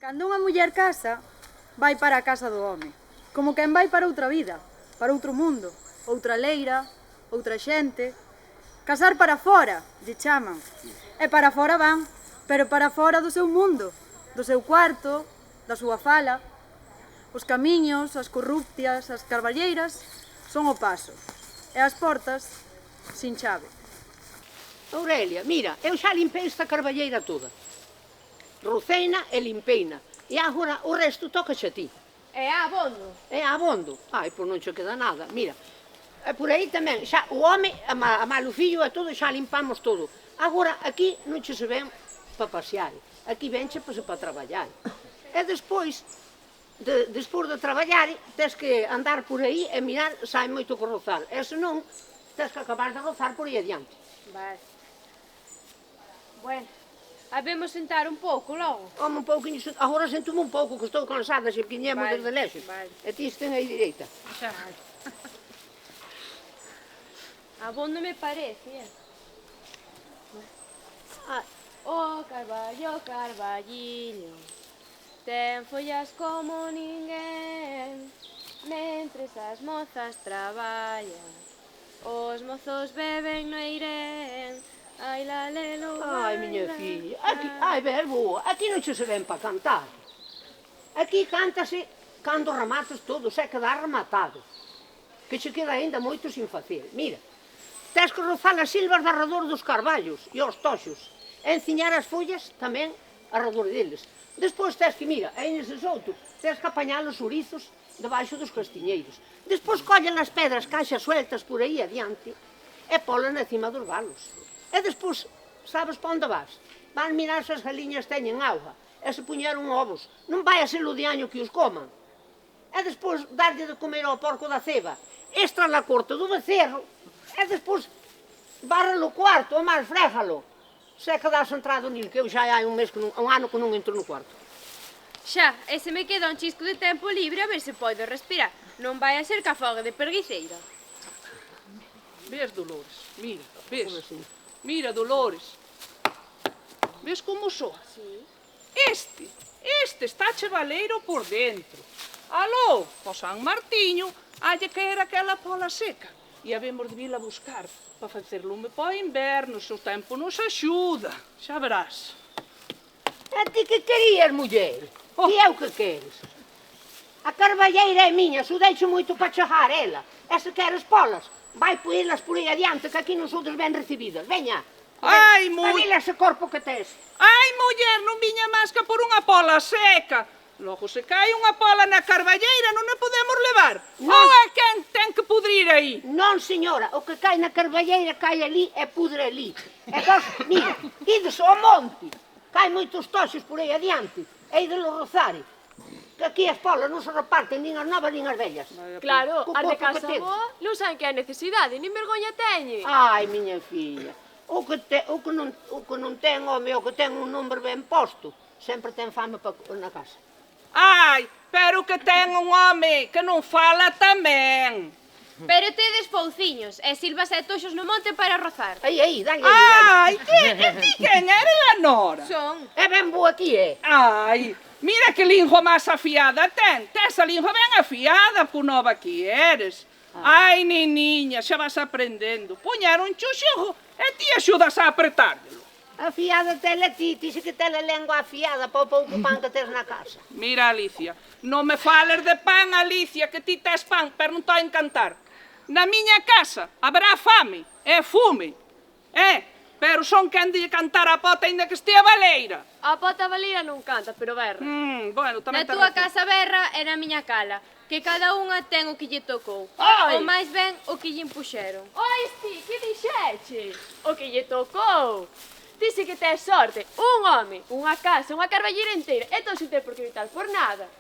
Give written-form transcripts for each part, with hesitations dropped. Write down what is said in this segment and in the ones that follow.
Cando unha muller casa, vai para a casa do home, como quen vai para outra vida, para outro mundo, outra leira, outra xente. Casar para fora, lle chaman. E para fora van, pero para fora do seu mundo, do seu cuarto, da súa fala. Os camiños, as corruptias, as carballeiras son o paso, e as portas sin chave. Aurelia, mira, eu xa limpei esta carballeira toda. Roceina e limpeina. E agora o resto tocaxe a ti. É abondo. É abondo. Ai, pois non che queda nada. Mira, e por aí tamén, xa o home, a malo fillo e todo, xa limpamos todo. Agora, aquí non che se ven para pasear. Aquí venche para traballar. E despois, despois de traballar, tes que andar por aí e mirar se hai moito que rozar. E senón, tes que acabar de rozar por aí adiante. Vale. Bueno, habemos sentar un pouco logo. Home, un pouquinho, agora sento-me un pouco, que estou cansada, se viñemos desde lexo. Vale. E ti estén aí direita. Xa. Abondo me parece, Ah, O carballo, carballillo, ten follas como ninguén, mentres as mozas traballan, os mozos beben no irén, ai la lelo, ai, miña filla, aquí, ai, ver, boa, aquí non che se ven para cantar. Aquí cántase cando remates todo, se quedar rematado. Que che queda aínda moito sin facer. Mira, tes que rozar as silvas de arredor dos carballos e os toxos. E enciñar as follas tamén arredor deles. Despois tes que, mira, aí nese souto, tes que apañar os ourizos debaixo dos castiñeiros. Despois collen as pedras caixas sueltas por aí adiante e polas encima dos balos. E despois, sabes para onde vas? Vas mirar se as galiñas teñen auga e se puñeron ovos. Non vai a ser o diaño que os coman. E despois darlle de comer ao porco da ceba. Extra na corte do becerro. E despois bárralo o cuarto, ou máis fréjalo. Se é que das entrado nil, que eu xa hai un ano que non entro no cuarto. Xa, e se me queda un chisco de tempo libre a ver se podo respirar. Non vai a ser que afogue de perguiceira. Ves, Dolores, mira, ves. Como así? Mira, Dolores. Ves como soa? Sí. Este está chevaleiro por dentro. Aló, o San Martiño, halle que era aquela pola seca. E habemos de vir a buscar para facer lume para o inverno, se o tempo nos axuda. Xa verás. E ti que querías, muller? Que é o que queres? A carballeira é miña, se o deixo moito para chegar ela. E se queres polas, vai poelas por aí adiante, que aquí non sodes ben recibidas. Veña. Ai, muller! Pavila ese corpo que tes. Ai, muller, non viña máis que por unha pola seca. Logo, se cae unha pola na carballeira, non a podemos levar. Non. Ou é quen ten que pudrir aí? Non, señora, o que cae na carballeira cae ali e pudre ali. E vos, mira, ides ao monte, cae moitos toxos por aí adiante, e ides lo rozare. Que aquí as polas non se reparten nin as novas nin as vellas. Claro, Co as de corpo que casa tedes. boa non saben que hai necesidade, nin vergoña teñen. Ai, miña filla, o que non ten, home, o que ten un nombre ben posto, sempre ten fame na casa. Ai, pero que ten un home que non fala tamén. Pero tedes pouciños e silvas e toxos no monte para rozar. Aí, dalle. Ai, e ti quen eres a Nora? Son. É ben boa aquí, é? Ai, mira que lingua máis afiada ten. Tes a lingua ben afiada, por nova que eres. Ai, neniña, xa vas aprendendo. Poñer un chuxurro e ti axudas a apretárdelo. Afiada tela ti, ti se que tela lengua afiada para o pouco pan que tes na casa. Mira, Alicia, non me fales de pan, Alicia, que ti tes pan, pero non te a encantar. Na miña casa haberá fame e fume. Pero son quen de cantar a pota ainda que estea baleira. A pota baleira non canta, pero berra. Bueno, tamén Na te túa razón. casa berra e na miña cala, que cada unha ten o que lle tocou. Ai! Ou máis ben o que lle impuxeron. Ois ti, que dixeche? O que lle tocou. Ti si que tes sorte, un home, unha casa, unha carballeira inteira, e non se ten por que evitar por nada.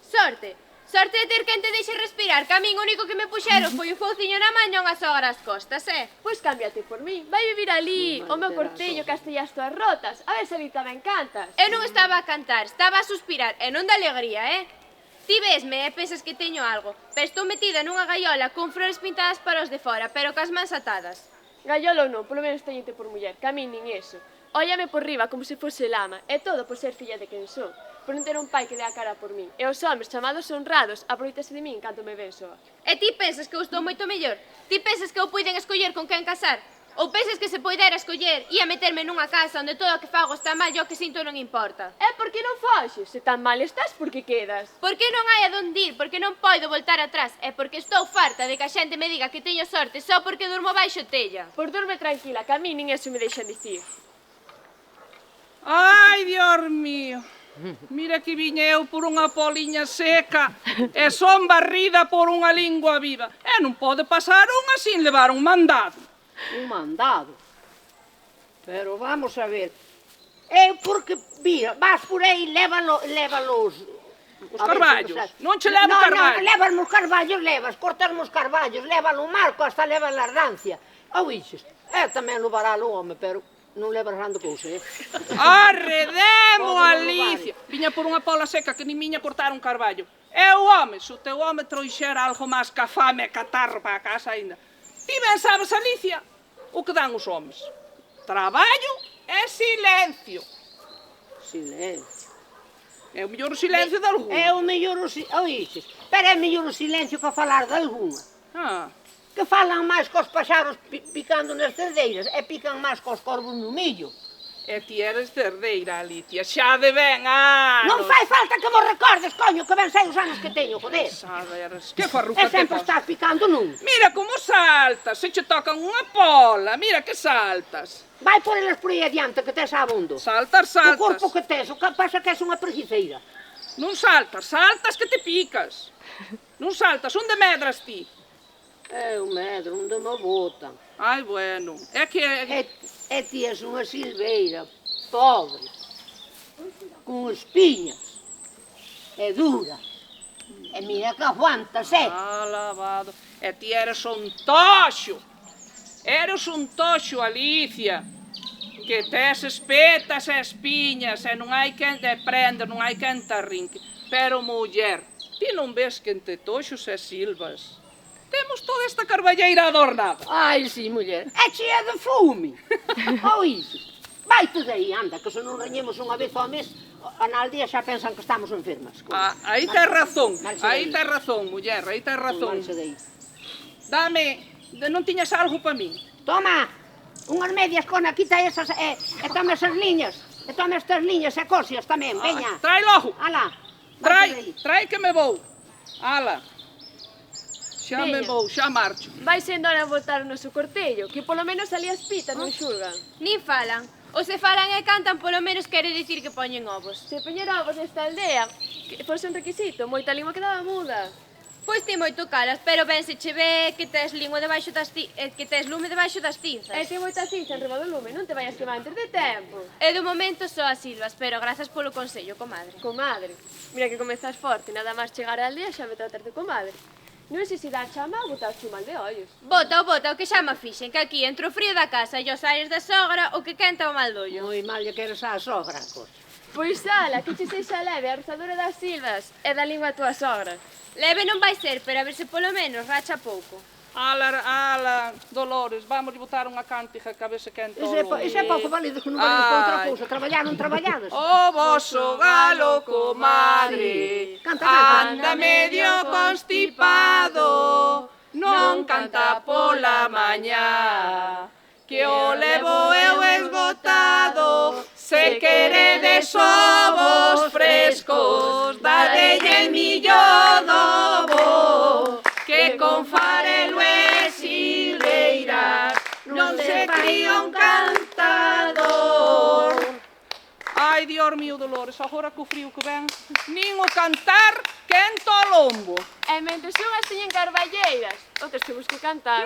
Sorte. Sorte de ter quen te deixe respirar, que a min o único que me puxeron foi o fouciño na man e unha sogra ás costas, Pois cámbiate por mí, vai vivir ali, o meu cortello que as tellas todas rotas, a ver se ali tamén cantas. Eu non estaba a cantar, estaba a suspirar, e non de alegría, Ti vesme e pensas que teño algo, pero estou metida nunha gaiola con flores pintadas para os de fora, pero cas mans atadas. Gallolo non, polo menos teñete por muller, que a min nin eso. Óllame por riba como se fose lama, e todo por ser filla de quen son. por non ter un pai que dé a cara por min. E os homes chamados honrados aproveitase de min canto me ven soa. E ti pensas que eu estou moito mellor? Ti pensas que eu puiden escoller con quen casar? Ou pensas que se poidera escoller e a meterme nunha casa onde todo o que fago está mal e o que sinto non importa? E por que non foxes? Se tan mal estás, por que quedas? Porque non hai a donde ir, porque non podo voltar atrás e porque estou farta de que a xente me diga que teño sorte só porque durmo baixo tella. Por durme tranquila, que a mí nin eso me deixan dicir. Ai, Dios mío. Mira que viña eu por unha poliña seca e son barrida por unha lingua viva. E non pode pasar unha sin levar un mandado. Un mandado. Pero vamos a ver. Eu porque, mira, vas por aí, lévalos... Os carballos. Non che levo carballos. Non, levas os carballos, cortas os carballos, lévalo o marco, hasta levas a ardancia. Ou ixes, tamén levará o home, pero non levas grande cousa, Arredemo, Alicia. Viña por unha pola seca que nin miña cortar un carballo. E o home, se o teu home trouxera algo máis ca fame e catarro para a casa ainda. Ti ben sabes, Alicia, o que dan os homes. Traballo e silencio. Silencio. É o mellor o silencio de algún. É o mellor o silencio. Pero é mellor o silencio que falar de algunha. Que falan máis cos paxaros picando nas cerdeiras e pican máis cos corvos no millo. E ti eres cerdeira, Alicia, xa de ben anos. Non fai falta que vos recordes, coño, que ben sei os anos que teño, joder. Saberes, que farruca E sempre estás picando nun. Mira como saltas, se che tocan unha pola, mira que saltas. Vai por elas por aí adiante, que tes abondo. Saltas. O corpo que tes, o que pasa que és unha preguiceira. Non saltas que te picas. Non saltas, onde medras ti? Eu medro, onde me botan. Ai, bueno, é que... E ti és unha silveira, pobre, con espiñas, e dura. E mira que aguantas, Alabado. E ti eres un toxo. Eres un toxo, Alicia. Que tes espetas e espiñas e non hai quen te prenda, non hai quen te arrinque. Pero, muller, ti non ves que entre toxos e silvas temos toda esta carballeira adornada. Ai, sí, muller, é chea de fume. Ou iso. Vai tú aí, anda, que se non gañemos unha vez ao mes, na aldea xa pensan que estamos enfermas. Aí tes razón, muller, aí tes razón. Dame, non tiñas algo para min? Toma, unhas medias con quita esas e toma esas liñas. E toma estas liñas e cosias tamén, veña. Trai logo. Ala. Trai que me vou. Ala. Xa me vou, xa marcho. Vai sendo hora de voltar o noso cortello, que polo menos ali as pitas non xulgan. Nin falan. Ou se falan e cantan, polo menos quere dicir que poñen ovos. Se poñer ovos nesta aldea, que fose un requisito, moita lingua quedaba muda. Pois ti moito calas, pero ben se che ve que tes lingua debaixo das que tes lume debaixo das tinzas. E que moita cinza enriba do lume, non te vayas quemar antes de tempo. E do momento só as silvas, pero grazas polo consello, comadre. Comadre, mira que comezas forte, nada máis chegar á aldea xa me tratas de comadre. Non sei se dá chama ou botar chumal de ollos. Bota o que xa me fixen, que aquí entre o frío da casa e os aires da sogra o que quenta o mal dollo. Moi mal lle queres á sogra, cosa. Pois ala, que che sexa leve a rozadura das silvas e da lingua a túa sogra. Leve non vai ser, pero a ver se polo menos racha pouco. Ala, Dolores, vamos botar unha cántica que a ver se quenta o lume. Iso é pouco válido, que non valido para outra cousa. Traballadas. O voso galo, comadre, anda medio constipado, non canta pola mañá, que o levo eu esgotado. Se queredes ovos frescos, dadelle millo dobo, que con farelo e silveiras non se cría un cantador. Ai, Dios mío, Dolores, agora co frío que ven, nin o cantar quento o lombo. E mentres unhas teñen carballeiras, outras temos que cantar.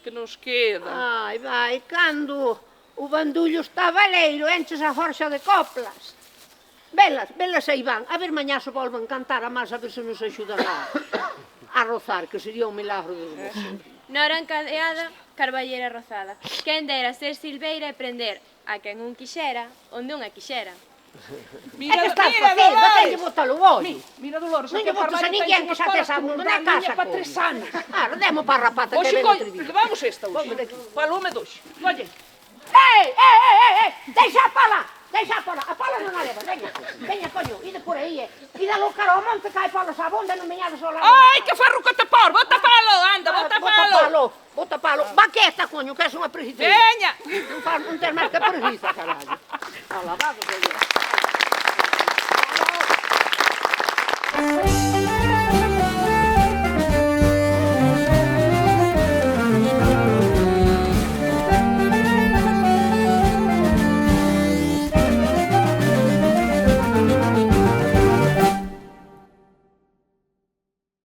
Que nos queda. Ai, vai, cando o bandullo está baleiro, enches a forxa de coplas. Velas aí van, a ver mañá se volven cantar, a máis a ver se nos axudan a rozar, que sería un milagro de Deus. Nora encadeada, carballera rozada. Quen dera ser silveira e prender a quen un quixera, onde unha quixera. Mira, que estás facendo, batelle botalo ollo. Mira, Dolores, non lle botas a ninguén que xa tes abondo na casa. Para 3 anos. Claro, demo para a rapata que ven atrevido. Levamos esta hoxe. Para lume 2. Oye. Ei, deixa a pala. Deixa a Paula non a leva, veña, coño, ide por aí, ide lo cara ao monte, cae Paula sa bonda, non veñades ao lado. Ai, que farro que te por, bota palo, anda, bota palo. Bota palo, baqueta, coño, que és unha preguiza. Veña. Non tes máis que preguiza, carallo. Alabado, coño.